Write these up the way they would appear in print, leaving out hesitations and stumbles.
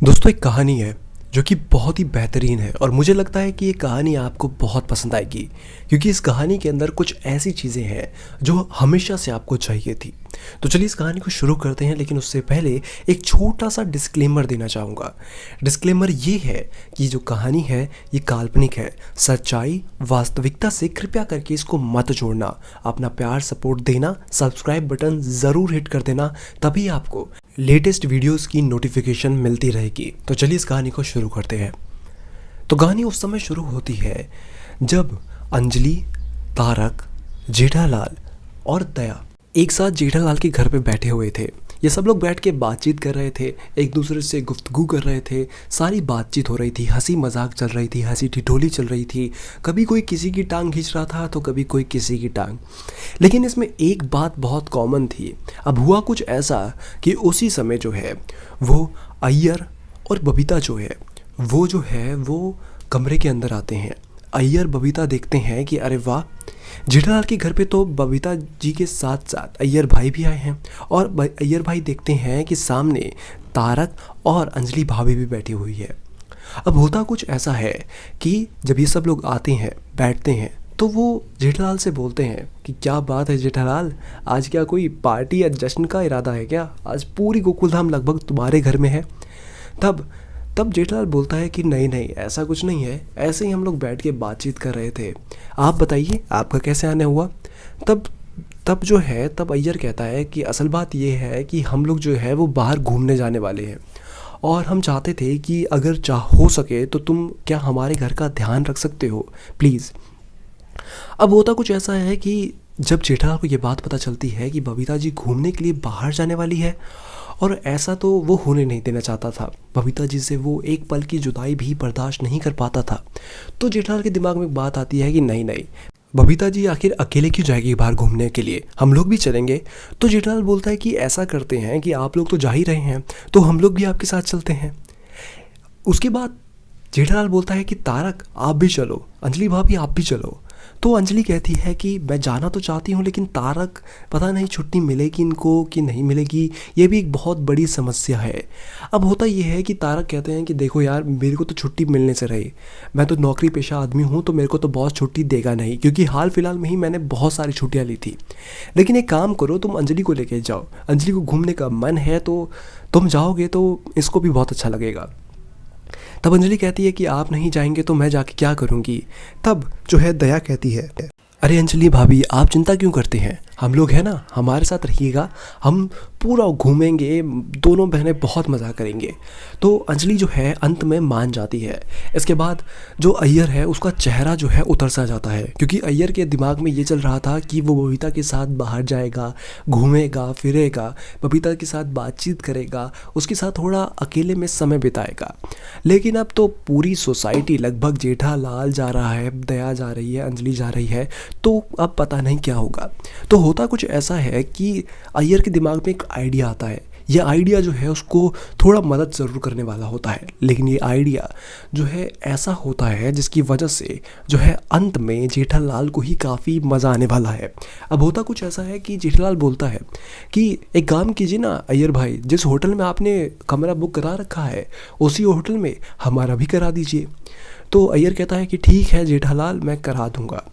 दोस्तों एक कहानी है जो कि बहुत ही बेहतरीन है और मुझे लगता है कि ये कहानी आपको बहुत पसंद आएगी क्योंकि इस कहानी के अंदर कुछ ऐसी चीज़ें हैं जो हमेशा से आपको चाहिए थी। तो चलिए इस कहानी को शुरू करते हैं, लेकिन उससे पहले एक छोटा सा डिस्क्लेमर देना चाहूँगा। डिस्क्लेमर ये है कि जो कहानी है ये काल्पनिक है, सच्चाई वास्तविकता से कृपया करके इसको मत जोड़ना। अपना प्यार सपोर्ट देना, सब्सक्राइब बटन ज़रूर हिट कर देना, तभी आपको लेटेस्ट वीडियोस की नोटिफिकेशन मिलती रहेगी। तो चलिए इस कहानी को शुरू करते हैं। तो कहानी उस समय शुरू होती है जब अंजलि, तारक, जेठालाल और दया एक साथ जेठालाल के घर पे बैठे हुए थे। ये सब लोग बैठ के बातचीत कर रहे थे, एक दूसरे से गुफ्तगू कर रहे थे, सारी बातचीत हो रही थी, हंसी मजाक चल रही थी, हंसी ठिठोली चल रही थी। कभी कोई किसी की टांग खींच रहा था तो कभी कोई किसी की टांग। लेकिन इसमें एक बात बहुत कॉमन थी। अब हुआ कुछ ऐसा कि उसी समय जो है वो अय्यर और बबीता जो है वो कमरे के अंदर आते हैं। अय्यर बबीता देखते हैं कि अरे वाह, जेठालाल के घर पे तो बबीता जी के साथ साथ अय्यर भाई भी आए हैं। और अय्यर भाई देखते हैं कि सामने तारक और अंजलि भाभी भी बैठी हुई है। अब होता कुछ ऐसा है कि जब ये सब लोग आते हैं, बैठते हैं, तो वो जेठालाल से बोलते हैं कि क्या बात है जेठालाल, आज क्या कोई पार्टी या जश्न का इरादा है क्या? आज पूरी गोकुलधाम लगभग तुम्हारे घर में है। तब जेठालाल बोलता है कि नहीं नहीं, ऐसा कुछ नहीं है, ऐसे ही हम लोग बैठ के बातचीत कर रहे थे। आप बताइए आपका कैसे आने हुआ? तब अय्यर कहता है कि असल बात ये है कि हम लोग जो है वो बाहर घूमने जाने वाले हैं और हम चाहते थे कि अगर हो सके तो तुम क्या हमारे घर का ध्यान रख सकते हो प्लीज़। अब होता कुछ ऐसा है कि जब जेठालाल को ये बात पता चलती है कि बबीता जी घूमने के लिए बाहर जाने वाली है, और ऐसा तो वो होने नहीं देना चाहता था। बबीता जी से वो एक पल की जुदाई भी बर्दाश्त नहीं कर पाता था। तो जेठालाल के दिमाग में एक बात आती है कि नहीं नहीं, बबीता जी आखिर अकेले क्यों जाएगी बाहर घूमने के लिए, हम लोग भी चलेंगे। तो जेठालाल बोलता है कि ऐसा करते हैं कि आप लोग तो जा ही रहे हैं तो हम लोग भी आपके साथ चलते हैं। उसके बाद जेठालाल बोलता है कि तारक आप भी चलो, अंजलि भाभी आप भी चलो। तो अंजलि कहती है कि मैं जाना तो चाहती हूँ, लेकिन तारक पता नहीं छुट्टी मिलेगी इनको कि नहीं मिलेगी, ये भी एक बहुत बड़ी समस्या है। अब होता ये है कि तारक कहते हैं कि देखो यार, मेरे को तो छुट्टी मिलने से रही, मैं तो नौकरी पेशा आदमी हूँ, तो मेरे को तो बॉस छुट्टी देगा नहीं, क्योंकि हाल फिलहाल में ही मैंने बहुत सारी छुट्टियाँ ली थी। लेकिन एक काम करो, तुम अंजलि को लेके जाओ, अंजलि को घूमने का मन है तो तुम जाओगे तो इसको भी बहुत अच्छा लगेगा। तब अंजलि कहती है कि आप नहीं जाएंगे तो मैं जाके क्या करूँगी। तब जो है दया कहती है, अरे अंजलि भाभी आप चिंता क्यों करते हैं, हम लोग हैं ना, हमारे साथ रहिएगा, हम पूरा घूमेंगे, दोनों बहनें बहुत मज़ा करेंगे। तो अंजलि जो है अंत में मान जाती है। इसके बाद जो अय्यर है उसका चेहरा जो है उतर सा जाता है, क्योंकि अय्यर के दिमाग में ये चल रहा था कि वो बबीता के साथ बाहर जाएगा, घूमेगा फिरेगा, बबीता के साथ बातचीत करेगा, उसके साथ थोड़ा अकेले में समय बिताएगा। लेकिन अब तो पूरी सोसाइटी, लगभग जेठालाल जा रहा है, दया जा रही है, अंजलि जा रही है, तो अब पता नहीं क्या होगा। तो होता कुछ ऐसा है कि अय्यर के दिमाग में एक आइडिया आता है। ये आइडिया जो है उसको थोड़ा मदद ज़रूर करने वाला होता है, लेकिन ये आइडिया जो है ऐसा होता है जिसकी वजह से जो है अंत में जेठालाल को ही काफ़ी मज़ा आने वाला है। अब होता कुछ ऐसा है कि जेठालाल बोलता है कि एक काम कीजिए ना अय्यर भाई, जिस होटल में आपने कमरा बुक करा रखा है उसी होटल में हमारा भी करा दीजिए। तो अय्यर कहता है कि ठीक है जेठालाल, मैं करा दूँगा।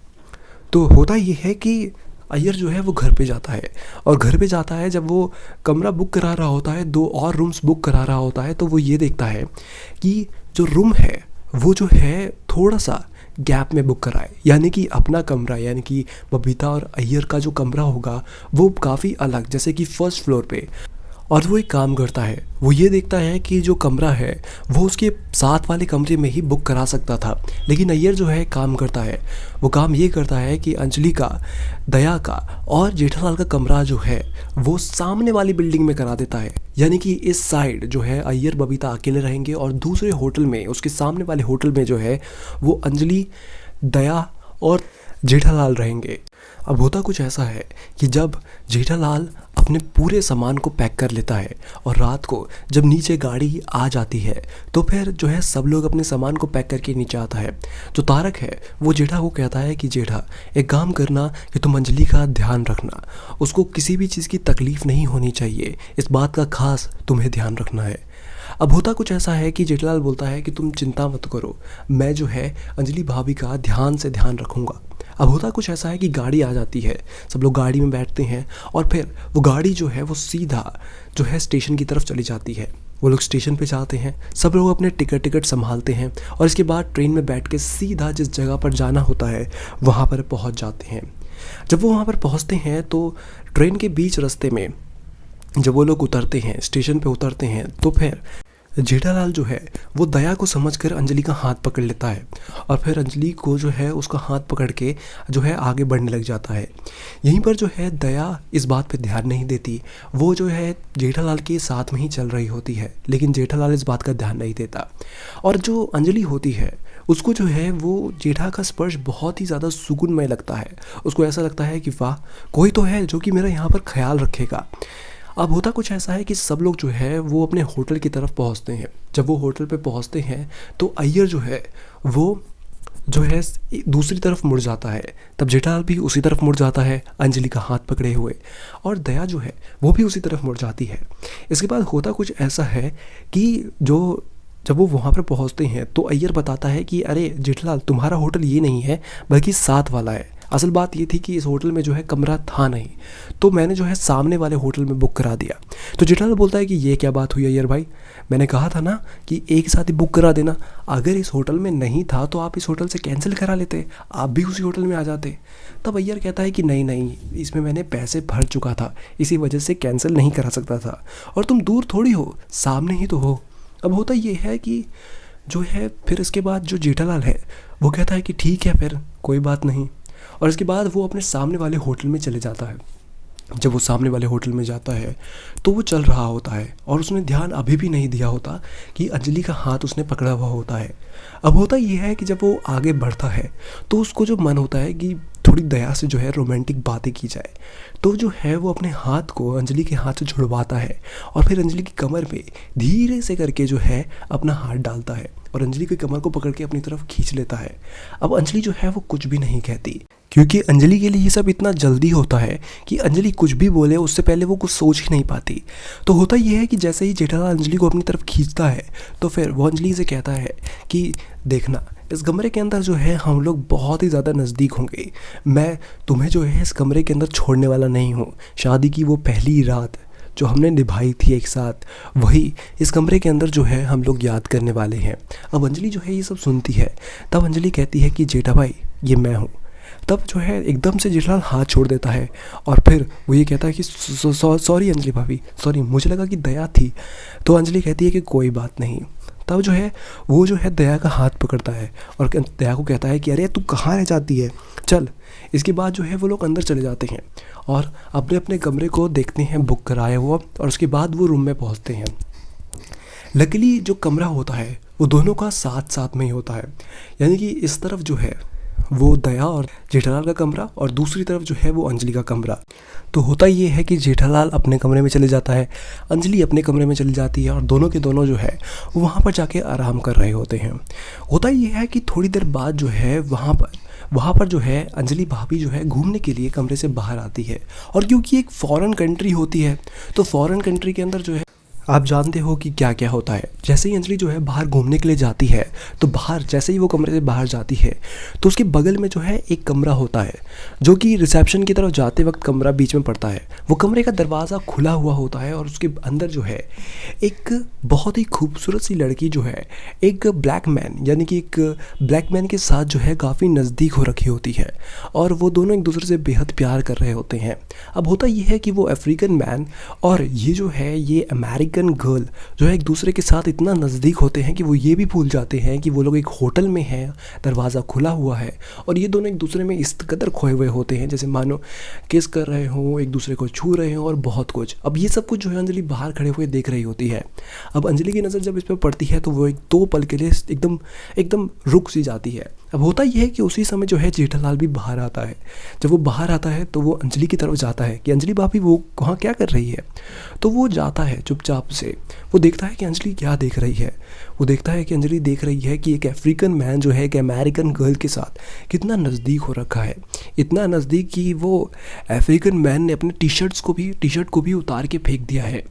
तो होता ये है कि अय्यर जो है वो घर पे जाता है, और घर पे जाता है जब वो कमरा बुक करा रहा होता है, 2 और रूम्स बुक करा रहा होता है, तो वो ये देखता है कि जो रूम है वो जो है थोड़ा सा गैप में बुक कराए, यानी कि अपना कमरा, यानी कि बबीता और अय्यर का जो कमरा होगा वो काफ़ी अलग, जैसे कि फर्स्ट फ्लोर पे। और वो एक काम करता है, वो ये देखता है कि जो कमरा है वो उसके साथ वाले कमरे में ही बुक करा सकता था। लेकिन अय्यर जो है काम करता है, वो काम ये करता है कि अंजलि का, दया का और जेठालाल का कमरा जो है वो सामने वाली बिल्डिंग में करा देता है। यानी कि इस साइड जो है अय्यर बबीता अकेले रहेंगे, और दूसरे होटल में, उसके सामने वाले होटल में जो है वो अंजलि, दया और जेठालाल रहेंगे। अब होता कुछ ऐसा है कि जब जेठालाल अपने पूरे सामान को पैक कर लेता है और रात को जब नीचे गाड़ी आ जाती है तो फिर जो है सब लोग अपने सामान को पैक करके नीचे आता है। जो तारक है वो जेठा को कहता है कि जेठा एक काम करना कि तुम अंजलि का ध्यान रखना, उसको किसी भी चीज़ की तकलीफ़ नहीं होनी चाहिए, इस बात का खास तुम्हें ध्यान रखना है। अब होता कुछ ऐसा है कि जेठालाल बोलता है कि तुम चिंता मत करो, मैं जो है अंजलि भाभी का ध्यान से ध्यान रखूँगा। अब होता कुछ ऐसा है कि गाड़ी आ जाती है, सब लोग गाड़ी में बैठते हैं और फिर वो गाड़ी जो है वो सीधा जो है स्टेशन की तरफ चली जाती है। वो लोग स्टेशन पे जाते हैं, सब लोग अपने टिकट संभालते हैं और इसके बाद ट्रेन में बैठ के सीधा जिस जगह पर जाना होता है वहाँ पर पहुँच जाते हैं। जब वो वहाँ पर पहुँचते हैं तो ट्रेन के बीच रास्ते में जब वो लोग उतरते हैं, स्टेशन पे उतरते हैं, तो फिर जेठालाल जो है वो दया को समझकर अंजलि का हाथ पकड़ लेता है और फिर अंजलि को जो है उसका हाथ पकड़ के जो है आगे बढ़ने लग जाता है। यहीं पर जो है दया इस बात पे ध्यान नहीं देती, वो जो है जेठालाल के साथ में ही चल रही होती है, लेकिन जेठालाल इस बात का ध्यान नहीं देता। और जो अंजलि होती है उसको जो है वो जेठा का स्पर्श बहुत ही ज़्यादा सुकूनमय लगता है। उसको ऐसा लगता है कि वाह, कोई तो है जो कि मेरा यहाँ पर ख्याल रखेगा। अब होता कुछ ऐसा है कि सब लोग जो है वो अपने होटल की तरफ पहुंचते हैं। जब वो होटल पे पहुंचते हैं तो अय्यर जो है वो जो है दूसरी तरफ मुड़ जाता है, तब जेठालाल भी उसी तरफ मुड़ जाता है अंजलि का हाथ पकड़े हुए, और दया जो है वो भी उसी तरफ मुड़ जाती है। इसके बाद होता कुछ ऐसा है कि जब वो वहाँ पर पहुँचते हैं तो अय्यर बताता है कि अरे जेठालाल, तुम्हारा होटल ये नहीं है बल्कि साथ वाला है। असल बात ये थी कि इस होटल में जो है कमरा था नहीं, तो मैंने जो है सामने वाले होटल में बुक करा दिया। तो जेठालाल बोलता है कि ये क्या बात हुई अय्यर भाई, मैंने कहा था ना कि एक साथ ही बुक करा देना, अगर इस होटल में नहीं था तो आप इस होटल से कैंसिल करा लेते, आप भी उसी होटल में आ जाते। तब अय्यर कहता है कि नहीं, इसमें मैंने पैसे भर चुका था, इसी वजह से कैंसिल नहीं करा सकता था, और तुम दूर थोड़ी हो, सामने ही तो हो। अब होता ये है कि जो है फिर इसके बाद जो जेठालाल है वो कहता है कि ठीक है फिर कोई बात नहीं, और इसके बाद वो अपने सामने वाले होटल में चले जाता है। जब वो सामने वाले होटल में जाता है तो वो चल रहा होता है और उसने ध्यान अभी भी नहीं दिया होता कि अंजलि का हाथ उसने पकड़ा हुआ होता है। अब होता ये है कि जब वो आगे बढ़ता है तो उसको जो मन होता है कि थोड़ी दया से जो है रोमांटिक बातें की जाए, तो जो है वो अपने हाथ को अंजलि के हाथ से छुड़वाता है और फिर अंजलि की कमर में धीरे से करके जो है अपना हाथ डालता है और अंजलि की कमर को पकड़ के अपनी तरफ खींच लेता है। अब अंजलि जो है वो कुछ भी नहीं कहती, क्योंकि अंजलि के लिए ये सब इतना जल्दी होता है कि अंजलि कुछ भी बोले उससे पहले वो कुछ सोच ही नहीं पाती। तो होता ये है कि जैसे ही जेठालाल अंजलि को अपनी तरफ खींचता है तो फिर वो अंजलि से कहता है कि देखना, इस कमरे के अंदर जो है हम लोग बहुत ही ज़्यादा नज़दीक होंगे, मैं तुम्हें जो है इस कमरे के अंदर छोड़ने वाला नहीं हूँ। शादी की वो पहली रात जो हमने निभाई थी एक साथ, वही इस कमरे के अंदर जो है हम लोग याद करने वाले हैं। अब अंजलि जो है ये सब सुनती है, तब अंजलि कहती है कि जेठा भाई ये मैं हूँ। तब जो है एकदम से जेठालाल हाथ छोड़ देता है और फिर वो ये कहता है कि सॉरी अंजलि भाभी, सॉरी, मुझे लगा कि दया थी। तो अंजलि कहती है कि कोई बात नहीं। तब जो है वो जो है दया का हाथ पकड़ता है और दया को कहता है कि अरे तू कहाँ रह जाती है, चल। इसके बाद जो है वो लोग अंदर चले जाते हैं और अपने अपने कमरे को देखते हैं बुक कराया हुआ, और उसके बाद वो रूम में पहुंचते हैं। लकीली जो कमरा होता है वो दोनों का साथ साथ में ही होता है, यानी कि इस तरफ जो है वो दया और जेठालाल का कमरा और दूसरी तरफ जो है वो अंजलि का कमरा। तो होता ये है कि जेठालाल अपने कमरे में चले जाता है, अंजलि अपने कमरे में चली जाती है और दोनों के दोनों जो है वो वहाँ पर जाके आराम कर रहे होते हैं। होता ये है कि थोड़ी देर बाद जो है वहाँ पर जो है अंजलि भाभी जो है घूमने के लिए कमरे से बाहर आती है, और क्योंकि एक फॉरेन कंट्री होती है तो फॉरेन कंट्री के अंदर जो है आप जानते हो कि क्या क्या होता है। जैसे ही अंजलि जो है बाहर घूमने के लिए जाती है तो बाहर जैसे ही वो कमरे से बाहर जाती है तो उसके बगल में जो है एक कमरा होता है जो कि रिसेप्शन की तरफ जाते वक्त कमरा बीच में पड़ता है। वो कमरे का दरवाज़ा खुला हुआ होता है और उसके अंदर जो है एक बहुत ही खूबसूरत सी लड़की जो है एक ब्लैक मैन, यानी कि एक ब्लैक मैन के साथ जो है काफ़ी नज़दीक हो रखी होती है और वो दोनों एक दूसरे से बेहद प्यार कर रहे होते हैं। अब होता ये है कि वो अफ्रीकन मैन और ये जो है ये अमेरिकन गर्ल जो है एक दूसरे के साथ इतना नज़दीक होते हैं कि वो ये भी भूल जाते हैं कि वो लोग एक होटल में हैं, दरवाज़ा खुला हुआ है और ये दोनों एक दूसरे में इस कदर खोए हुए होते हैं जैसे मानो किस कर रहे हों, एक दूसरे को छू रहे हों और बहुत कुछ। अब ये सब कुछ जो है अंजलि बाहर खड़े हुए देख रही होती है। अब अंजलि की नज़र जब इस पर पड़ती है तो वो एक दो पल के लिए एकदम रुक सी जाती है। अब होता यह है कि उसी समय जो है जेठालाल भी बाहर आता है। जब वो बाहर आता है तो वो अंजलि की तरफ जाता है कि अंजलि भाभी वो वहाँ क्या कर रही है। तो वो जाता है चुपचाप से। वो देखता है कि अंजलि क्या देख रही है। वो देखता है कि अंजलि देख रही है कि एक अफ्रीकन मैन जो है एक अमेरिकन गर्ल के साथ कितना नज़दीक हो रखा है। इतना नज़दीक कि वो अफ्रीकन मैन ने अपने टी शर्ट को भी उतार के फेंक दिया है।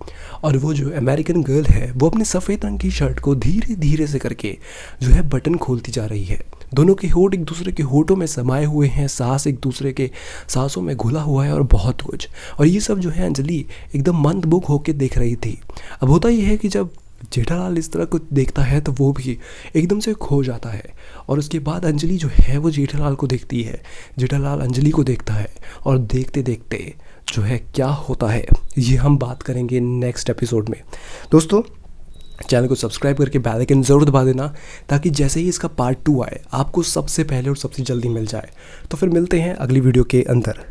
और वो जो अमेरिकन गर्ल है वो अपने सफ़ेद रंग की शर्ट को धीरे धीरे से करके जो है बटन खोलती जा रही है। दोनों के होंठ एक दूसरे के होठों में समाये हुए हैं, सांस एक दूसरे के सांसों में घुला हुआ है और बहुत कुछ। और ये सब जो है अंजलि एकदम मंदबुक होकर देख रही थी। अब होता ये है कि जब जेठालाल इस तरह को देखता है तो वो भी एकदम से खो जाता है। और उसके बाद अंजलि जो है वो जेठालाल को देखती है, जेठालाल अंजलि को देखता है। और देखते देखते जो है क्या होता है ये हम बात करेंगे नेक्स्ट एपिसोड में। दोस्तों, चैनल को सब्सक्राइब करके बेल आइकन ज़रूर दबा देना, ताकि जैसे ही इसका पार्ट 2 आए आपको सबसे पहले और सबसे जल्दी मिल जाए। तो फिर मिलते हैं अगली वीडियो के अंदर।